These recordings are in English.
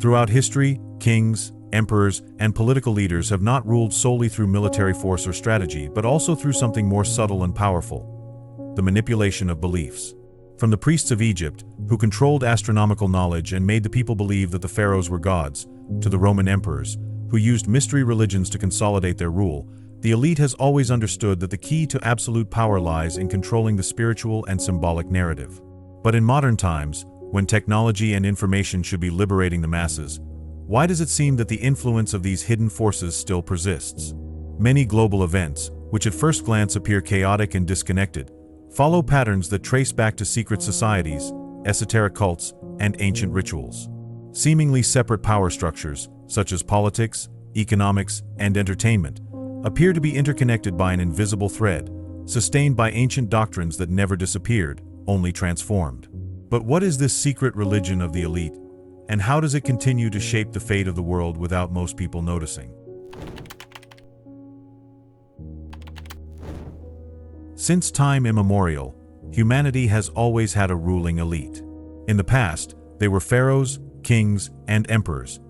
Throughout history, kings, emperors, and political leaders have not ruled solely through military force or strategy, but also through something more subtle and powerful: the manipulation of beliefs. From the priests of Egypt, who controlled astronomical knowledge and made the people believe that the pharaohs were gods, to the Roman emperors, who used mystery religions to consolidate their rule, the elite has always understood that the key to absolute power lies in controlling the spiritual and symbolic narrative. But in modern times, when technology and information should be liberating the masses, why does it seem that the influence of these hidden forces still persists? Many global events, which at first glance appear chaotic and disconnected, follow patterns that trace back to secret societies, esoteric cults, and ancient rituals. Seemingly separate power structures, such as politics, economics, and entertainment, appear to be interconnected by an invisible thread, sustained by ancient doctrines that never disappeared, only transformed. But what is this secret religion of the elite, and how does it continue to shape the fate of the world without most people noticing? Since time immemorial, humanity has always had a ruling elite. In the past, they were pharaohs, kings, and emperors,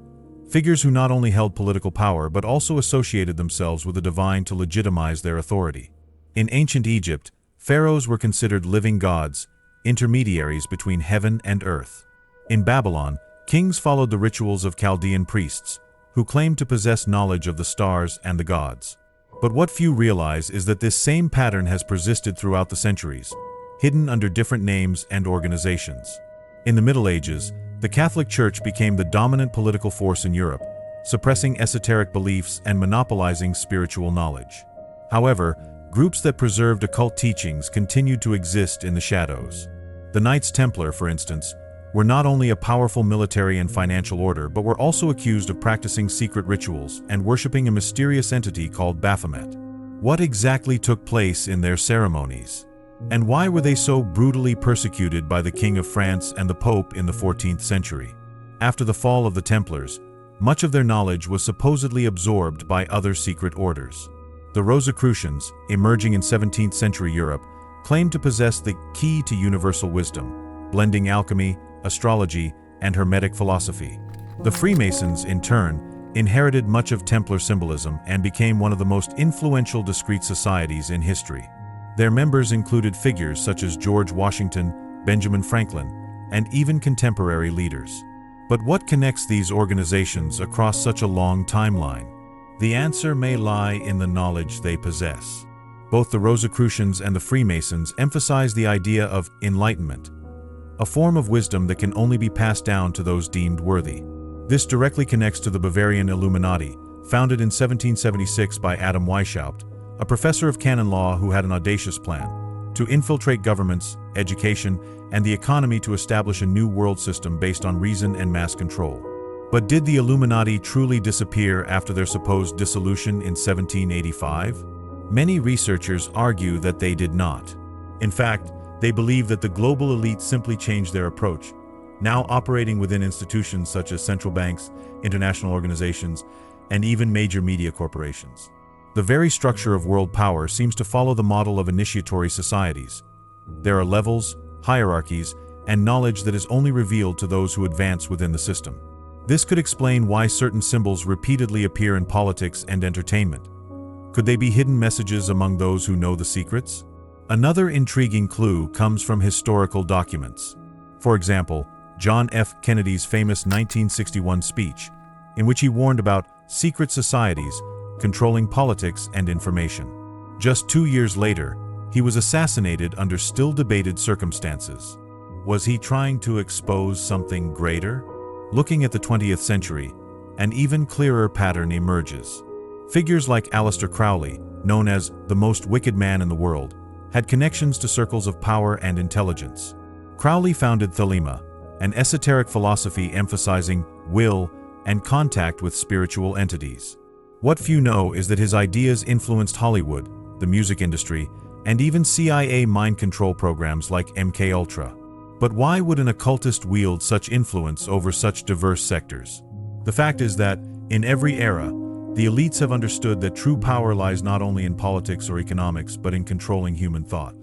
figures who not only held political power but also associated themselves with the divine to legitimize their authority. In ancient Egypt, pharaohs were considered living gods, intermediaries between heaven and earth. In Babylon, kings followed the rituals of Chaldean priests, who claimed to possess knowledge of the stars and the gods. But what few realize is that this same pattern has persisted throughout the centuries, hidden under different names and organizations. In the Middle Ages, the Catholic Church became the dominant political force in Europe, suppressing esoteric beliefs and monopolizing spiritual knowledge. However, groups that preserved occult teachings continued to exist in the shadows. The Knights Templar, for instance, were not only a powerful military and financial order, but were also accused of practicing secret rituals and worshipping a mysterious entity called Baphomet. What exactly took place in their ceremonies? And why were they so brutally persecuted by the King of France and the Pope in the 14th century? After the fall of the Templars, much of their knowledge was supposedly absorbed by other secret orders. The Rosicrucians, emerging in 17th century Europe, claimed to possess the key to universal wisdom, blending alchemy, astrology, and Hermetic philosophy. The Freemasons, in turn, inherited much of Templar symbolism and became one of the most influential discreet societies in history. Their members included figures such as George Washington, Benjamin Franklin, and even contemporary leaders. But what connects these organizations across such a long timeline? The answer may lie in the knowledge they possess. Both the Rosicrucians and the Freemasons emphasize the idea of enlightenment, a form of wisdom that can only be passed down to those deemed worthy. This directly connects to the Bavarian Illuminati, founded in 1776 by Adam Weishaupt, a professor of canon law who had an audacious plan to infiltrate governments, education, and the economy to establish a new world system based on reason and mass control. But did the Illuminati truly disappear after their supposed dissolution in 1785? Many researchers argue that they did not. In fact, they believe that the global elite simply changed their approach, now operating within institutions such as central banks, international organizations, and even major media corporations. The very structure of world power seems to follow the model of initiatory societies. There are levels, hierarchies, and knowledge that is only revealed to those who advance within the system. This could explain why certain symbols repeatedly appear in politics and entertainment. Could they be hidden messages among those who know the secrets? Another intriguing clue comes from historical documents. For example, John F. Kennedy's famous 1961 speech, in which he warned about secret societies controlling politics and information. Just 2 years later, he was assassinated under still debated circumstances. Was he trying to expose something greater? Looking at the 20th century, an even clearer pattern emerges. Figures like Aleister Crowley, known as the most wicked man in the world, had connections to circles of power and intelligence. Crowley founded Thelema, an esoteric philosophy emphasizing will and contact with spiritual entities. What few know is that his ideas influenced Hollywood, the music industry, and even CIA mind control programs like MKUltra. But why would an occultist wield such influence over such diverse sectors? The fact is that, in every era, the elites have understood that true power lies not only in politics or economics, but in controlling human thought.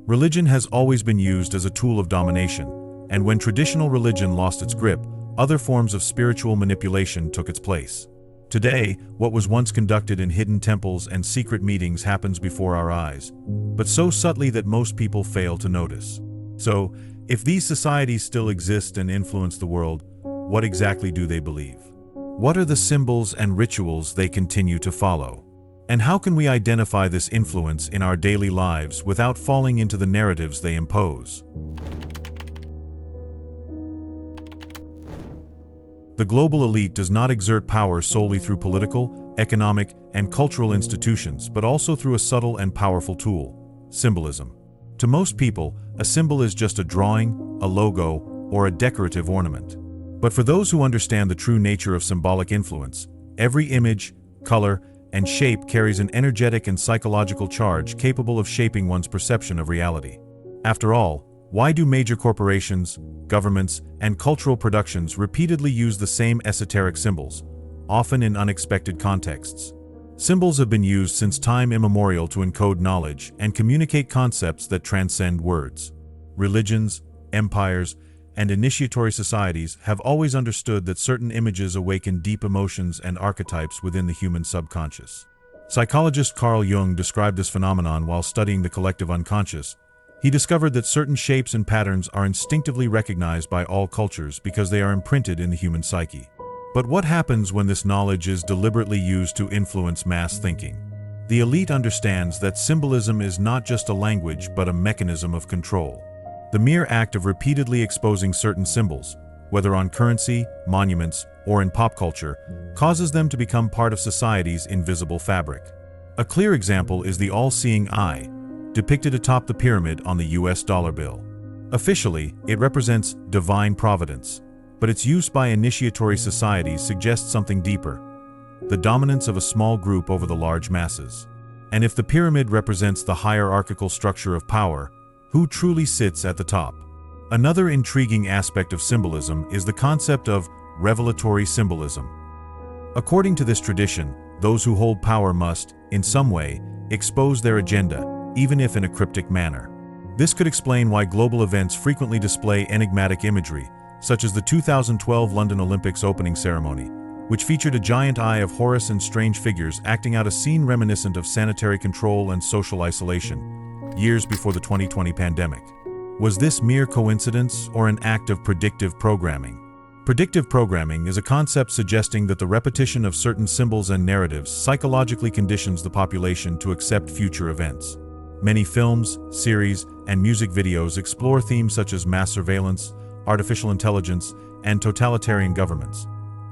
Religion has always been used as a tool of domination, and when traditional religion lost its grip, other forms of spiritual manipulation took its place. Today, what was once conducted in hidden temples and secret meetings happens before our eyes, but so subtly that most people fail to notice. So, if these societies still exist and influence the world, what exactly do they believe? What are the symbols and rituals they continue to follow? And how can we identify this influence in our daily lives without falling into the narratives they impose? The global elite does not exert power solely through political, economic, and cultural institutions, but also through a subtle and powerful tool: symbolism. To most people, a symbol is just a drawing, a logo, or a decorative ornament. But for those who understand the true nature of symbolic influence, every image, color, and shape carries an energetic and psychological charge capable of shaping one's perception of reality. After all, why do major corporations, governments, and cultural productions repeatedly use the same esoteric symbols, often in unexpected contexts? Symbols have been used since time immemorial to encode knowledge and communicate concepts that transcend words. Religions, empires, and initiatory societies have always understood that certain images awaken deep emotions and archetypes within the human subconscious. Psychologist Carl Jung described this phenomenon while studying the collective unconscious. He discovered that certain shapes and patterns are instinctively recognized by all cultures because they are imprinted in the human psyche. But what happens when this knowledge is deliberately used to influence mass thinking? The elite understands that symbolism is not just a language but a mechanism of control. The mere act of repeatedly exposing certain symbols, whether on currency, monuments, or in pop culture, causes them to become part of society's invisible fabric. A clear example is the all-seeing eye, depicted atop the pyramid on the US dollar bill. Officially, it represents divine providence, but its use by initiatory societies suggests something deeper: the dominance of a small group over the large masses. And if the pyramid represents the hierarchical structure of power, who truly sits at the top? Another intriguing aspect of symbolism is the concept of revelatory symbolism. According to this tradition, those who hold power must, in some way, expose their agenda, even if in a cryptic manner. This could explain why global events frequently display enigmatic imagery, such as the 2012 London Olympics opening ceremony, which featured a giant eye of Horus and strange figures acting out a scene reminiscent of sanitary control and social isolation, years before the 2020 pandemic. Was this mere coincidence or an act of predictive programming? Predictive programming is a concept suggesting that the repetition of certain symbols and narratives psychologically conditions the population to accept future events. Many films, series, and music videos explore themes such as mass surveillance, artificial intelligence, and totalitarian governments,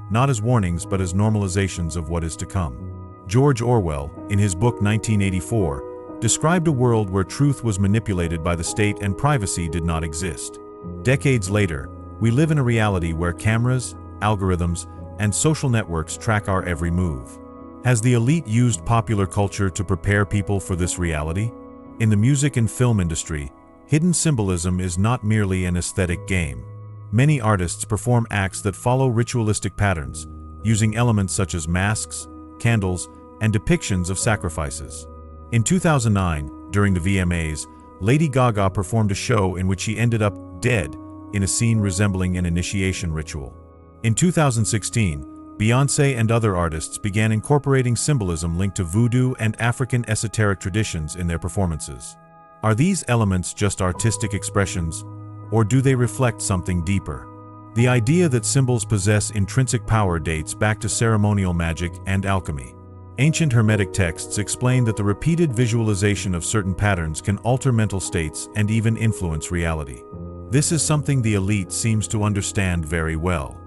not as warnings but as normalizations of what is to come. George Orwell, in his book 1984, described a world where truth was manipulated by the state and privacy did not exist. Decades later, we live in a reality where cameras, algorithms, and social networks track our every move. Has the elite used popular culture to prepare people for this reality? In the music and film industry, hidden symbolism is not merely an aesthetic game. Many artists perform acts that follow ritualistic patterns, using elements such as masks, candles, and depictions of sacrifices. In 2009, during the VMAs, Lady Gaga performed a show in which she ended up dead in a scene resembling an initiation ritual. In 2016, Beyoncé and other artists began incorporating symbolism linked to voodoo and African esoteric traditions in their performances. Are these elements just artistic expressions, or do they reflect something deeper? The idea that symbols possess intrinsic power dates back to ceremonial magic and alchemy. Ancient Hermetic texts explain that the repeated visualization of certain patterns can alter mental states and even influence reality. This is something the elite seems to understand very well.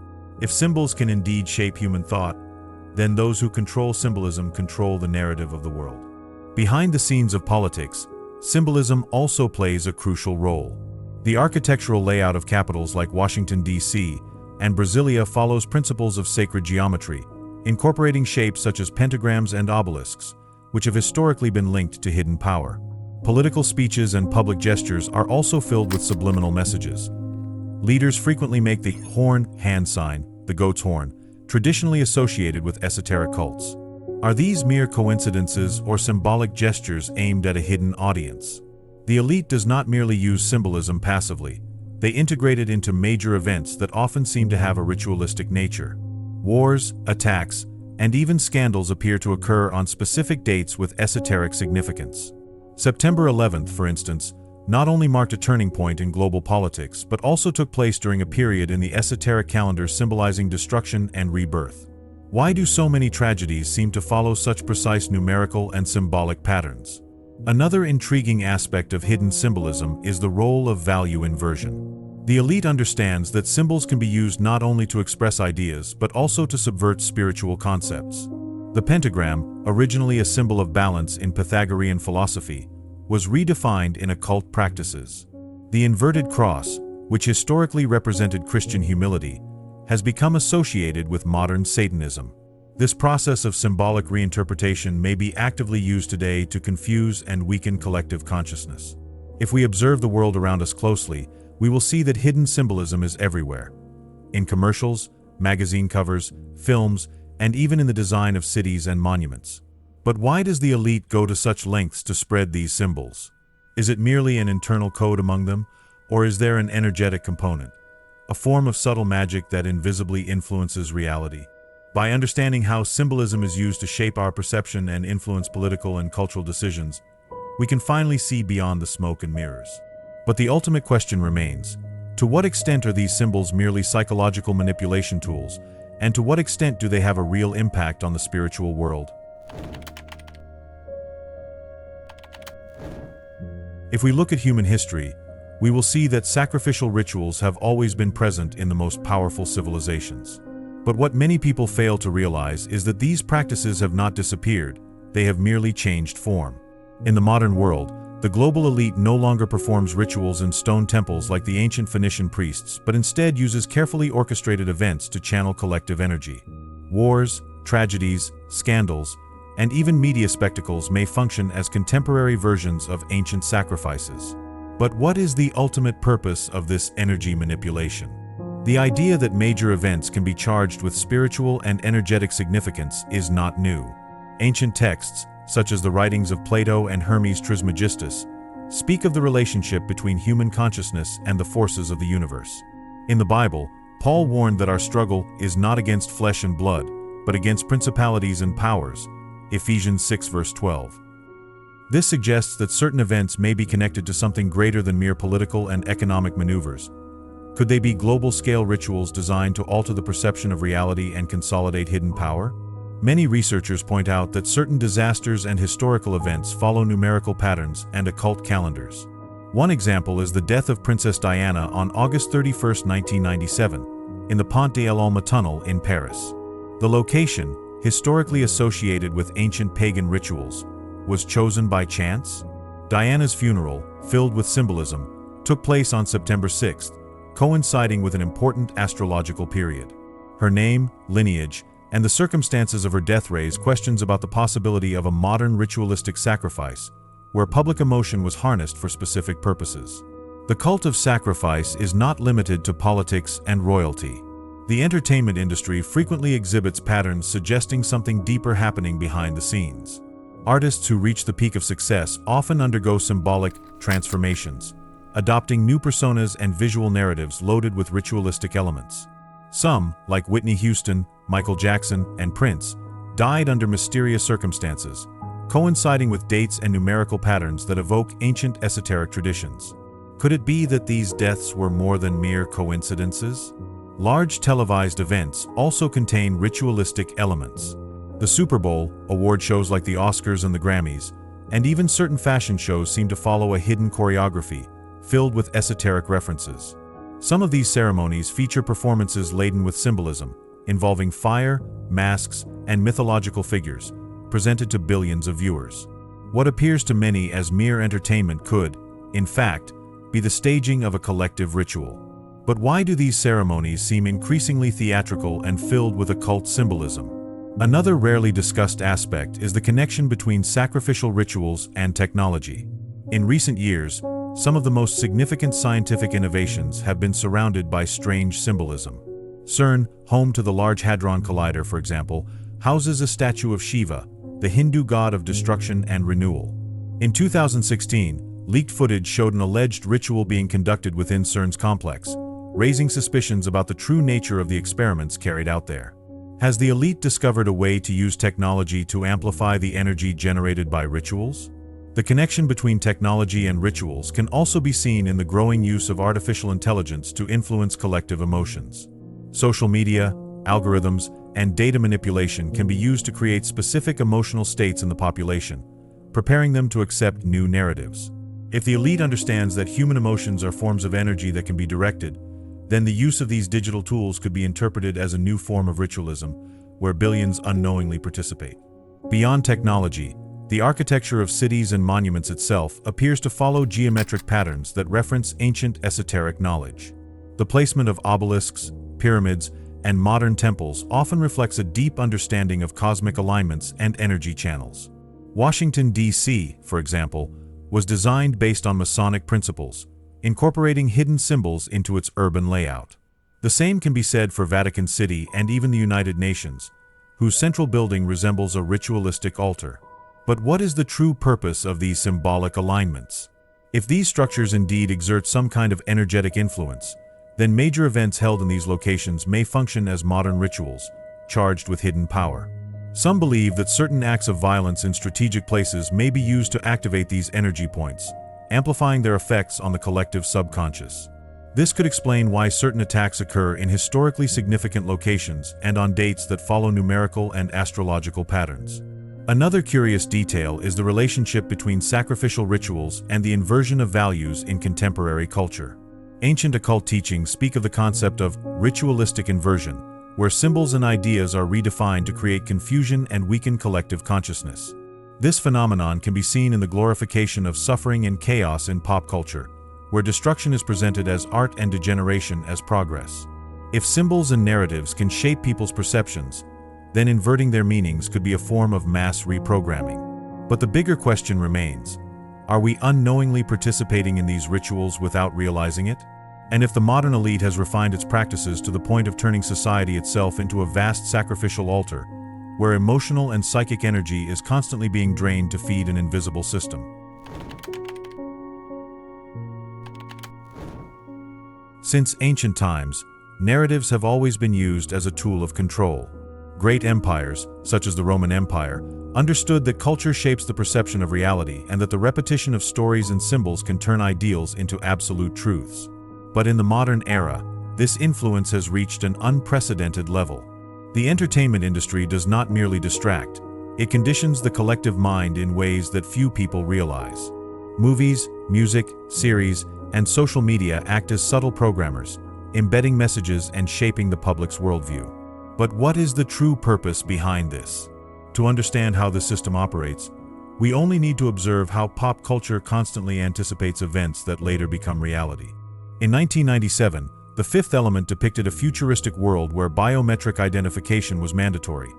If symbols can indeed shape human thought, then those who control symbolism control the narrative of the world. Behind the scenes of politics, symbolism also plays a crucial role. The architectural layout of capitals like Washington, D.C., and Brasilia follows principles of sacred geometry, incorporating shapes such as pentagrams and obelisks, which have historically been linked to hidden power. Political speeches and public gestures are also filled with subliminal messages. Leaders frequently make the horn hand sign, the goat's horn, traditionally associated with esoteric cults. Are these mere coincidences or symbolic gestures aimed at a hidden audience? The elite does not merely use symbolism passively. they integrate it into major events that often seem to have a ritualistic nature. Wars, attacks, and even scandals appear to occur on specific dates with esoteric significance. September 11th, for instance, not only marked a turning point in global politics, but also took place during a period in the esoteric calendar symbolizing destruction and rebirth. Why do so many tragedies seem to follow such precise numerical and symbolic patterns? Another intriguing aspect of hidden symbolism is the role of value inversion. The elite understands that symbols can be used not only to express ideas, but also to subvert spiritual concepts. The pentagram, originally a symbol of balance in Pythagorean philosophy, was redefined in occult practices. The inverted cross, which historically represented Christian humility, has become associated with modern Satanism. This process of symbolic reinterpretation may be actively used today to confuse and weaken collective consciousness. If we observe the world around us closely, we will see that hidden symbolism is everywhere. In commercials, magazine covers, films, and even in the design of cities and monuments. But why does the elite go to such lengths to spread these symbols? Is it merely an internal code among them, or is there an energetic component, a form of subtle magic that invisibly influences reality? By understanding how symbolism is used to shape our perception and influence political and cultural decisions, we can finally see beyond the smoke and mirrors. But the ultimate question remains: to what extent are these symbols merely psychological manipulation tools, and to what extent do they have a real impact on the spiritual world? If we look at human history, we will see that sacrificial rituals have always been present in the most powerful civilizations. But what many people fail to realize is that these practices have not disappeared, they have merely changed form. In the modern world, the global elite no longer performs rituals in stone temples like the ancient Phoenician priests, but instead uses carefully orchestrated events to channel collective energy. Wars, tragedies, scandals, and even media spectacles may function as contemporary versions of ancient sacrifices. But what is the ultimate purpose of this energy manipulation? The idea that major events can be charged with spiritual and energetic significance is not new. Ancient texts, such as the writings of Plato and Hermes Trismegistus, speak of the relationship between human consciousness and the forces of the universe. In the Bible, Paul warned that our struggle is not against flesh and blood, but against principalities and powers, Ephesians 6 verse 12. This suggests that certain events may be connected to something greater than mere political and economic maneuvers. Could they be global-scale rituals designed to alter the perception of reality and consolidate hidden power? Many researchers point out that certain disasters and historical events follow numerical patterns and occult calendars. One example is the death of Princess Diana on August 31, 1997, in the Pont d'Alma tunnel in Paris. The location, historically associated with ancient pagan rituals, was chosen by chance? Diana's funeral, filled with symbolism, took place on September 6, coinciding with an important astrological period. Her name, lineage, and the circumstances of her death raise questions about the possibility of a modern ritualistic sacrifice, where public emotion was harnessed for specific purposes. The cult of sacrifice is not limited to politics and royalty. The entertainment industry frequently exhibits patterns suggesting something deeper happening behind the scenes. Artists who reach the peak of success often undergo symbolic transformations, adopting new personas and visual narratives loaded with ritualistic elements. Some, like Whitney Houston, Michael Jackson, and Prince, died under mysterious circumstances, coinciding with dates and numerical patterns that evoke ancient esoteric traditions. Could it be that these deaths were more than mere coincidences? Large televised events also contain ritualistic elements. The Super Bowl, award shows like the Oscars and the Grammys, and even certain fashion shows seem to follow a hidden choreography, filled with esoteric references. Some of these ceremonies feature performances laden with symbolism, involving fire, masks, and mythological figures, presented to billions of viewers. What appears to many as mere entertainment could, in fact, be the staging of a collective ritual. But why do these ceremonies seem increasingly theatrical and filled with occult symbolism? Another rarely discussed aspect is the connection between sacrificial rituals and technology. In recent years, some of the most significant scientific innovations have been surrounded by strange symbolism. CERN, home to the Large Hadron Collider, for example, houses a statue of Shiva, the Hindu god of destruction and renewal. In 2016, leaked footage showed an alleged ritual being conducted within CERN's complex, raising suspicions about the true nature of the experiments carried out there. Has the elite discovered a way to use technology to amplify the energy generated by rituals? The connection between technology and rituals can also be seen in the growing use of artificial intelligence to influence collective emotions. Social media, algorithms, and data manipulation can be used to create specific emotional states in the population, preparing them to accept new narratives. If the elite understands that human emotions are forms of energy that can be directed, then the use of these digital tools could be interpreted as a new form of ritualism, where billions unknowingly participate. Beyond technology, the architecture of cities and monuments itself appears to follow geometric patterns that reference ancient esoteric knowledge. The placement of obelisks, pyramids, and modern temples often reflects a deep understanding of cosmic alignments and energy channels. Washington, D.C., for example, was designed based on Masonic principles, incorporating hidden symbols into its urban layout. The same can be said for Vatican City and even the United Nations, whose central building resembles a ritualistic altar. But what is the true purpose of these symbolic alignments? If these structures indeed exert some kind of energetic influence, then major events held in these locations may function as modern rituals, charged with hidden power. Some believe that certain acts of violence in strategic places may be used to activate these energy points, amplifying their effects on the collective subconscious. This could explain why certain attacks occur in historically significant locations and on dates that follow numerical and astrological patterns. Another curious detail is the relationship between sacrificial rituals and the inversion of values in contemporary culture. Ancient occult teachings speak of the concept of ritualistic inversion, where symbols and ideas are redefined to create confusion and weaken collective consciousness. This phenomenon can be seen in the glorification of suffering and chaos in pop culture, where destruction is presented as art and degeneration as progress. If symbols and narratives can shape people's perceptions, then inverting their meanings could be a form of mass reprogramming. But the bigger question remains: are we unknowingly participating in these rituals without realizing it? And if the modern elite has refined its practices to the point of turning society itself into a vast sacrificial altar, where emotional and psychic energy is constantly being drained to feed an invisible system. Since ancient times, narratives have always been used as a tool of control. Great empires, such as the Roman Empire, understood that culture shapes the perception of reality and that the repetition of stories and symbols can turn ideals into absolute truths. But in the modern era, this influence has reached an unprecedented level. The entertainment industry does not merely distract, it conditions the collective mind in ways that few people realize. Movies, music, series, and social media act as subtle programmers, embedding messages and shaping the public's worldview. But what is the true purpose behind this? To understand how the system operates, we only need to observe how pop culture constantly anticipates events that later become reality. In 1997, The Fifth Element depicted a futuristic world where biometric identification was mandatory,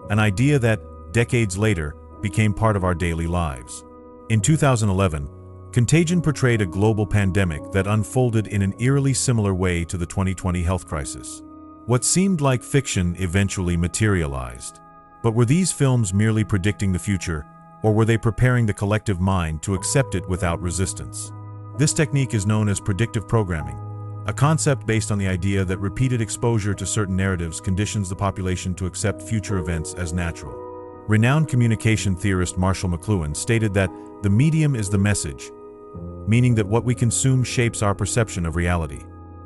an idea that, decades later, became part of our daily lives. In 2011, Contagion portrayed a global pandemic that unfolded in an eerily similar way to the 2020 health crisis. What seemed like fiction eventually materialized. But were these films merely predicting the future, or were they preparing the collective mind to accept it without resistance? This technique is known as predictive programming, a concept based on the idea that repeated exposure to certain narratives conditions the population to accept future events as natural. Renowned communication theorist Marshall McLuhan stated that the medium is the message, meaning that what we consume shapes our perception of reality.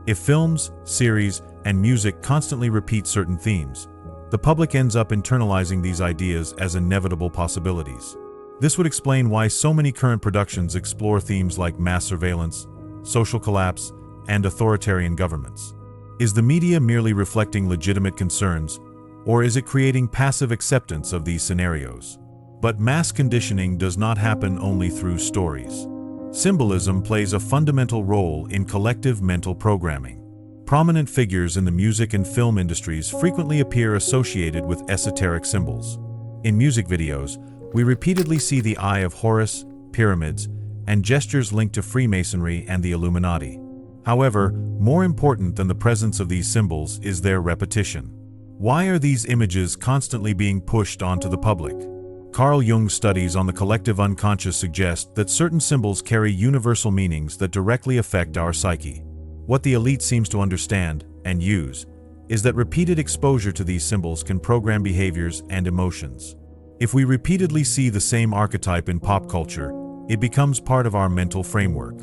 If films, series, and music constantly repeat certain themes, the public ends up internalizing these ideas as inevitable possibilities. This would explain why so many current productions explore themes like mass surveillance, social collapse, and authoritarian governments. Is the media merely reflecting legitimate concerns, or is it creating passive acceptance of these scenarios? But mass conditioning does not happen only through stories. Symbolism plays a fundamental role in collective mental programming. Prominent figures in the music and film industries frequently appear associated with esoteric symbols. In music videos, we repeatedly see the Eye of Horus, pyramids, and gestures linked to Freemasonry and the Illuminati. However, more important than the presence of these symbols is their repetition. Why are these images constantly being pushed onto the public? Carl Jung's studies on the collective unconscious suggest that certain symbols carry universal meanings that directly affect our psyche. What the elite seems to understand, and use, is that repeated exposure to these symbols can program behaviors and emotions. If we repeatedly see the same archetype in pop culture, it becomes part of our mental framework.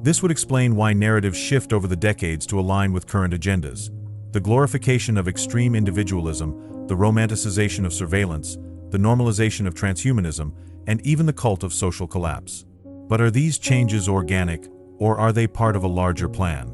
This would explain why narratives shift over the decades to align with current agendas. The glorification of extreme individualism, the romanticization of surveillance, the normalization of transhumanism, and even the cult of social collapse. But are these changes organic, or are they part of a larger plan?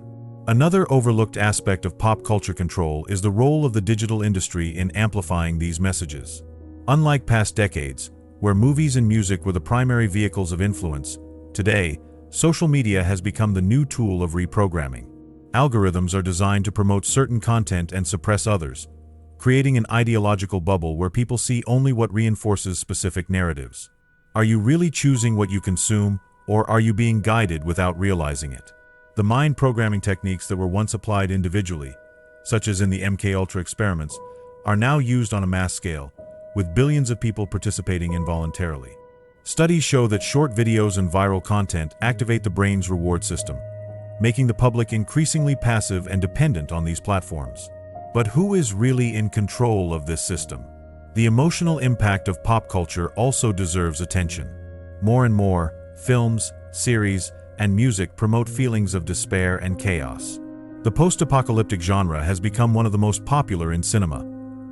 Another overlooked aspect of pop culture control is the role of the digital industry in amplifying these messages. Unlike past decades, where movies and music were the primary vehicles of influence, today, social media has become the new tool of reprogramming. Algorithms are designed to promote certain content and suppress others, creating an ideological bubble where people see only what reinforces specific narratives. Are you really choosing what you consume, or are you being guided without realizing it? The mind programming techniques that were once applied individually, such as in the MKUltra experiments, are now used on a mass scale, with billions of people participating involuntarily. Studies show that short videos and viral content activate the brain's reward system, making the public increasingly passive and dependent on these platforms. But who is really in control of this system? The emotional impact of pop culture also deserves attention. More and more, films, series, and music promote feelings of despair and chaos. The post-apocalyptic genre has become one of the most popular in cinema,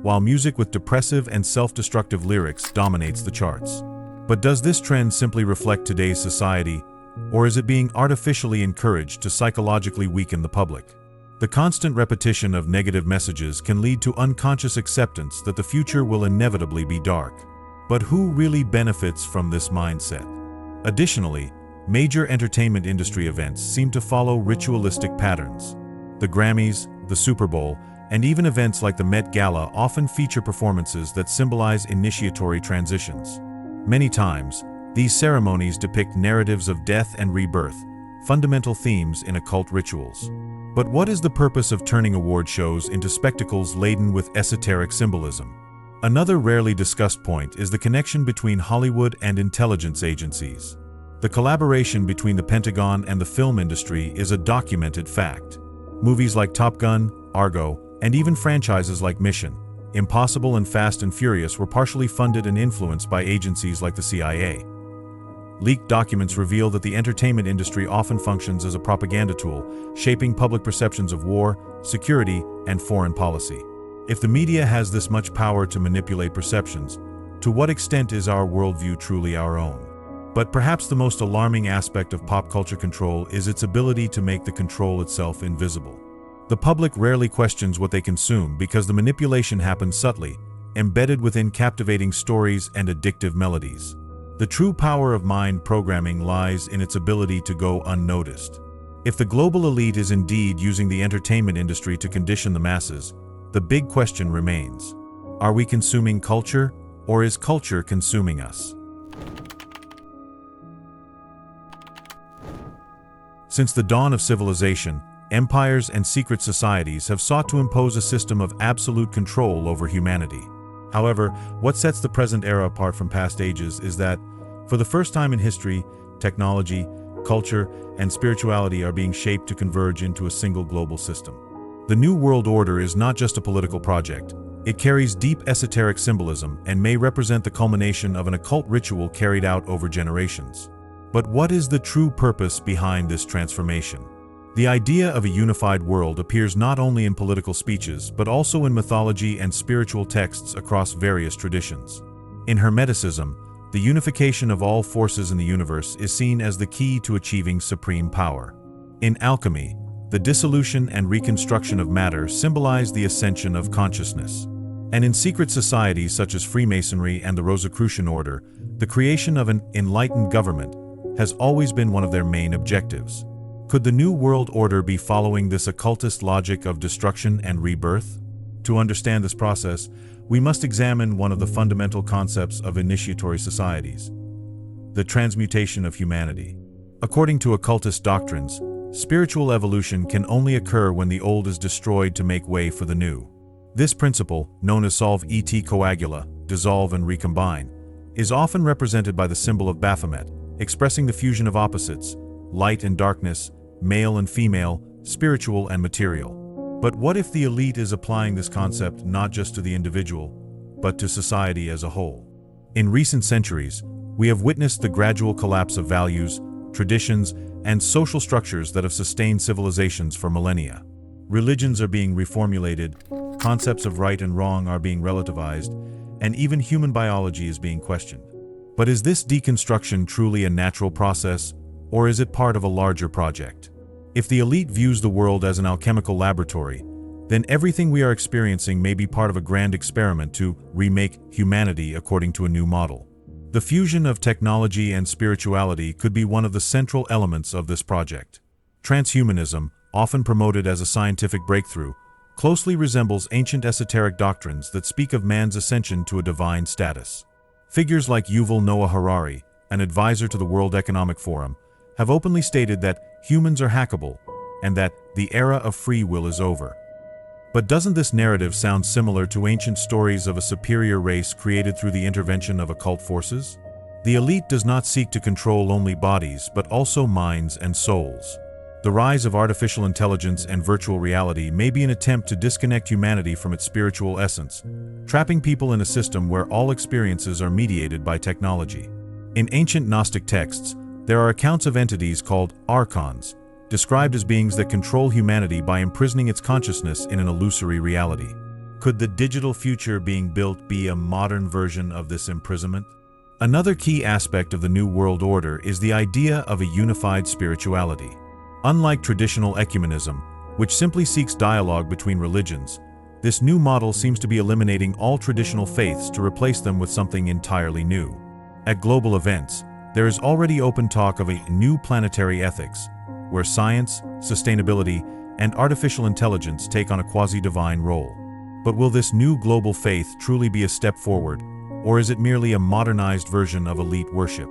while music with depressive and self-destructive lyrics dominates the charts. But does this trend simply reflect today's society, or is it being artificially encouraged to psychologically weaken the public? The constant repetition of negative messages can lead to unconscious acceptance that the future will inevitably be dark. But who really benefits from this mindset? Additionally, major entertainment industry events seem to follow ritualistic patterns. The Grammys, the Super Bowl, and even events like the Met Gala often feature performances that symbolize initiatory transitions. Many times, these ceremonies depict narratives of death and rebirth, fundamental themes in occult rituals. But what is the purpose of turning award shows into spectacles laden with esoteric symbolism? Another rarely discussed point is the connection between Hollywood and intelligence agencies. The collaboration between the Pentagon and the film industry is a documented fact. Movies like Top Gun, Argo, and even franchises like Mission: Impossible and Fast and Furious were partially funded and influenced by agencies like the CIA. Leaked documents reveal that the entertainment industry often functions as a propaganda tool, shaping public perceptions of war, security, and foreign policy. If the media has this much power to manipulate perceptions, to what extent is our worldview truly our own? But perhaps the most alarming aspect of pop culture control is its ability to make the control itself invisible. The public rarely questions what they consume because the manipulation happens subtly, embedded within captivating stories and addictive melodies. The true power of mind programming lies in its ability to go unnoticed. If the global elite is indeed using the entertainment industry to condition the masses, the big question remains: are we consuming culture, or is culture consuming us? Since the dawn of civilization, empires and secret societies have sought to impose a system of absolute control over humanity. However, what sets the present era apart from past ages is that, for the first time in history, technology, culture, and spirituality are being shaped to converge into a single global system. The New World Order is not just a political project. It carries deep esoteric symbolism and may represent the culmination of an occult ritual carried out over generations. But what is the true purpose behind this transformation? The idea of a unified world appears not only in political speeches, but also in mythology and spiritual texts across various traditions. In Hermeticism, the unification of all forces in the universe is seen as the key to achieving supreme power. In alchemy, the dissolution and reconstruction of matter symbolize the ascension of consciousness. And in secret societies such as Freemasonry and the Rosicrucian Order, the creation of an enlightened government has always been one of their main objectives. Could the New World Order be following this occultist logic of destruction and rebirth? To understand this process, we must examine one of the fundamental concepts of initiatory societies: the transmutation of humanity. According to occultist doctrines, spiritual evolution can only occur when the old is destroyed to make way for the new. This principle, known as solve et coagula, dissolve and recombine, is often represented by the symbol of Baphomet, expressing the fusion of opposites, light and darkness, male and female, spiritual and material. But what if the elite is applying this concept not just to the individual, but to society as a whole? In recent centuries, we have witnessed the gradual collapse of values, traditions, and social structures that have sustained civilizations for millennia. Religions are being reformulated, concepts of right and wrong are being relativized, and even human biology is being questioned. But is this deconstruction truly a natural process, or is it part of a larger project? If the elite views the world as an alchemical laboratory, then everything we are experiencing may be part of a grand experiment to remake humanity according to a new model. The fusion of technology and spirituality could be one of the central elements of this project. Transhumanism, often promoted as a scientific breakthrough, closely resembles ancient esoteric doctrines that speak of man's ascension to a divine status. Figures like Yuval Noah Harari, an advisor to the World Economic Forum, have openly stated that humans are hackable and that the era of free will is over. But doesn't this narrative sound similar to ancient stories of a superior race created through the intervention of occult forces? The elite does not seek to control only bodies, but also minds and souls. The rise of artificial intelligence and virtual reality may be an attempt to disconnect humanity from its spiritual essence, trapping people in a system where all experiences are mediated by technology. In ancient Gnostic texts, there are accounts of entities called archons, described as beings that control humanity by imprisoning its consciousness in an illusory reality. Could the digital future being built be a modern version of this imprisonment? Another key aspect of the New World Order is the idea of a unified spirituality. Unlike traditional ecumenism, which simply seeks dialogue between religions, this new model seems to be eliminating all traditional faiths to replace them with something entirely new. At global events, there is already open talk of a new planetary ethics, where science, sustainability, and artificial intelligence take on a quasi-divine role. But will this new global faith truly be a step forward, or is it merely a modernized version of elite worship?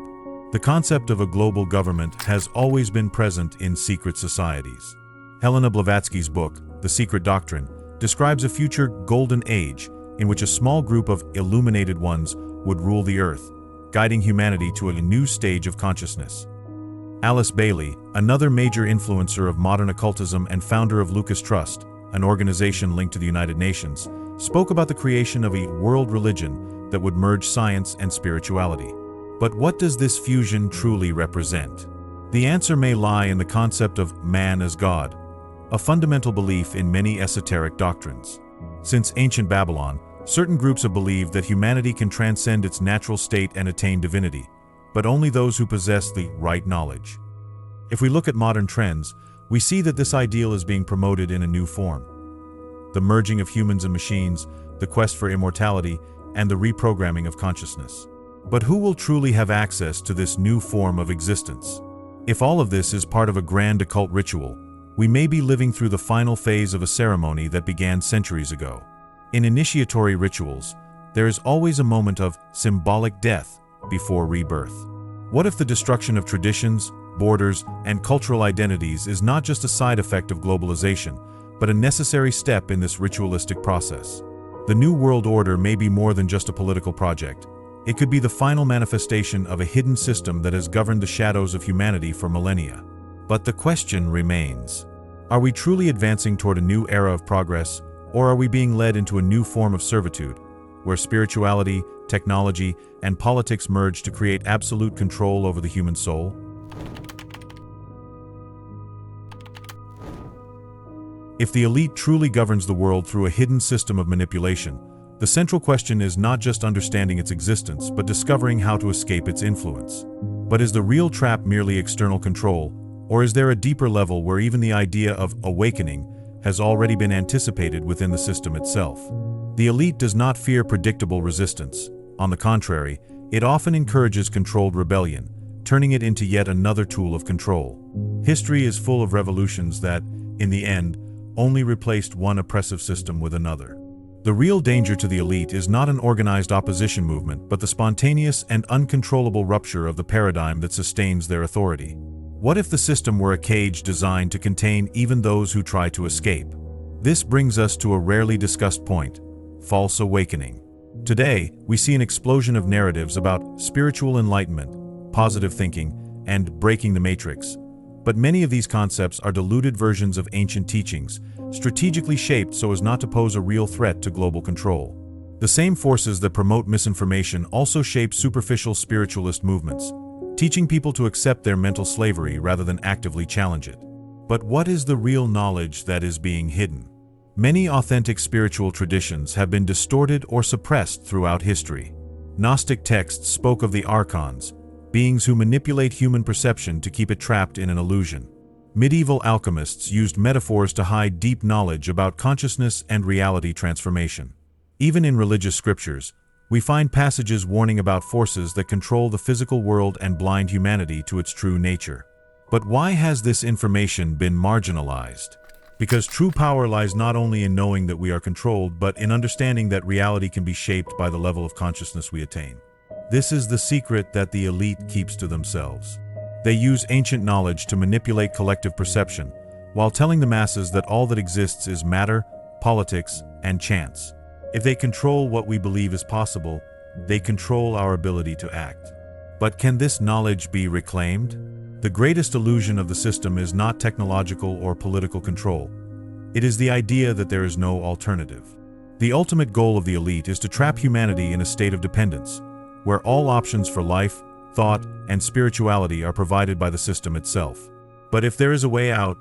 The concept of a global government has always been present in secret societies. Helena Blavatsky's book, The Secret Doctrine, describes a future golden age in which a small group of illuminated ones would rule the earth, guiding humanity to a new stage of consciousness. Alice Bailey, another major influencer of modern occultism and founder of Lucas Trust, an organization linked to the United Nations, spoke about the creation of a world religion that would merge science and spirituality. But what does this fusion truly represent? The answer may lie in the concept of man as God, a fundamental belief in many esoteric doctrines. Since ancient Babylon, certain groups have believed that humanity can transcend its natural state and attain divinity, but only those who possess the right knowledge. If we look at modern trends, we see that this ideal is being promoted in a new form. The merging of humans and machines, the quest for immortality, and the reprogramming of consciousness. But who will truly have access to this new form of existence? If all of this is part of a grand occult ritual, we may be living through the final phase of a ceremony that began centuries ago. In initiatory rituals, there is always a moment of symbolic death before rebirth. What if the destruction of traditions, borders, and cultural identities is not just a side effect of globalization, but a necessary step in this ritualistic process? The New World Order may be more than just a political project. It could be the final manifestation of a hidden system that has governed the shadows of humanity for millennia. But the question remains: are we truly advancing toward a new era of progress, or are we being led into a new form of servitude, where spirituality, technology, and politics merge to create absolute control over the human soul? If the elite truly governs the world through a hidden system of manipulation, the central question is not just understanding its existence, but discovering how to escape its influence. But is the real trap merely external control, or is there a deeper level where even the idea of awakening has already been anticipated within the system itself? The elite does not fear predictable resistance. On the contrary, it often encourages controlled rebellion, turning it into yet another tool of control. History is full of revolutions that, in the end, only replaced one oppressive system with another. The real danger to the elite is not an organized opposition movement, but the spontaneous and uncontrollable rupture of the paradigm that sustains their authority. What if the system were a cage designed to contain even those who try to escape? This brings us to a rarely discussed point: false awakening. Today, we see an explosion of narratives about spiritual enlightenment, positive thinking, and breaking the matrix. But many of these concepts are diluted versions of ancient teachings, strategically shaped so as not to pose a real threat to global control. The same forces that promote misinformation also shape superficial spiritualist movements, teaching people to accept their mental slavery rather than actively challenge it. But what is the real knowledge that is being hidden? Many authentic spiritual traditions have been distorted or suppressed throughout history. Gnostic texts spoke of the archons, beings who manipulate human perception to keep it trapped in an illusion. Medieval alchemists used metaphors to hide deep knowledge about consciousness and reality transformation. Even in religious scriptures, we find passages warning about forces that control the physical world and blind humanity to its true nature. But why has this information been marginalized? Because true power lies not only in knowing that we are controlled, but in understanding that reality can be shaped by the level of consciousness we attain. This is the secret that the elite keeps to themselves. They use ancient knowledge to manipulate collective perception, while telling the masses that all that exists is matter, politics, and chance. If they control what we believe is possible, they control our ability to act. But can this knowledge be reclaimed? The greatest illusion of the system is not technological or political control. It is the idea that there is no alternative. The ultimate goal of the elite is to trap humanity in a state of dependence, where all options for life, thought, and spirituality are provided by the system itself. But if there is a way out,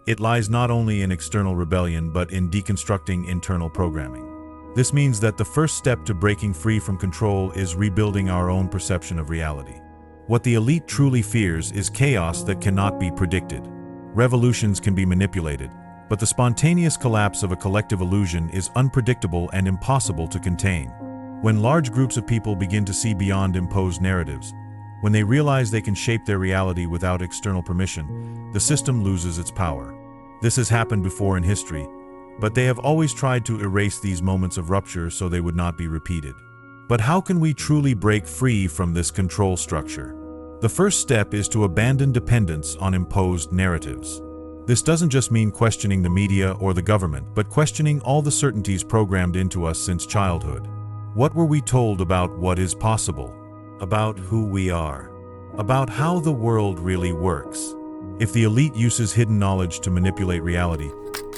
it lies not only in external rebellion but in deconstructing internal programming. This means that the first step to breaking free from control is rebuilding our own perception of reality. What the elite truly fears is chaos that cannot be predicted. Revolutions can be manipulated, but the spontaneous collapse of a collective illusion is unpredictable and impossible to contain. When large groups of people begin to see beyond imposed narratives, when they realize they can shape their reality without external permission, the system loses its power. This has happened before in history, but they have always tried to erase these moments of rupture so they would not be repeated. But how can we truly break free from this control structure? The first step is to abandon dependence on imposed narratives. This doesn't just mean questioning the media or the government, but questioning all the certainties programmed into us since childhood. What were we told about what is possible? About who we are? About how the world really works? If the elite uses hidden knowledge to manipulate reality,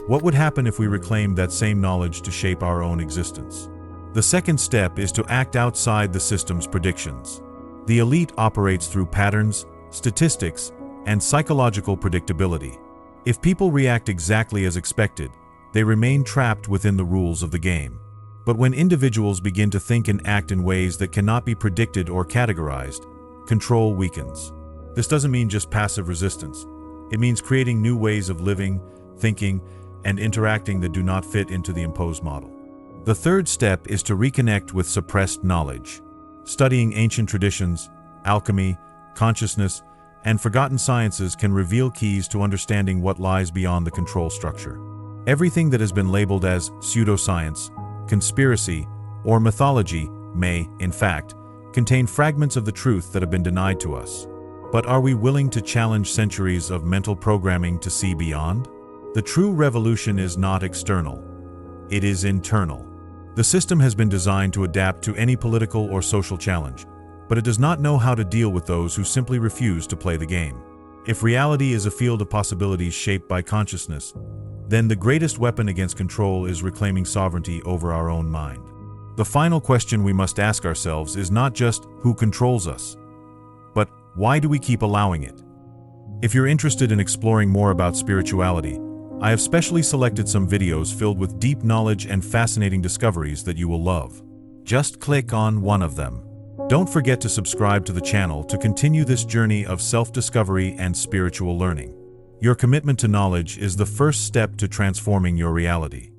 what would happen if we reclaimed that same knowledge to shape our own existence? The second step is to act outside the system's predictions. The elite operates through patterns, statistics, and psychological predictability. If people react exactly as expected, they remain trapped within the rules of the game. But when individuals begin to think and act in ways that cannot be predicted or categorized, control weakens. This doesn't mean just passive resistance. It means creating new ways of living, thinking, and interacting that do not fit into the imposed model. The third step is to reconnect with suppressed knowledge. Studying ancient traditions, alchemy, consciousness, and forgotten sciences can reveal keys to understanding what lies beyond the control structure. Everything that has been labeled as pseudoscience, conspiracy, or mythology may, in fact, contain fragments of the truth that have been denied to us. But are we willing to challenge centuries of mental programming to see beyond? The true revolution is not external. It is internal. The system has been designed to adapt to any political or social challenge, but it does not know how to deal with those who simply refuse to play the game. If reality is a field of possibilities shaped by consciousness, then the greatest weapon against control is reclaiming sovereignty over our own mind. The final question we must ask ourselves is not just who controls us, but why do we keep allowing it? If you're interested in exploring more about spirituality, I have specially selected some videos filled with deep knowledge and fascinating discoveries that you will love. Just click on one of them. Don't forget to subscribe to the channel to continue this journey of self-discovery and spiritual learning. Your commitment to knowledge is the first step to transforming your reality.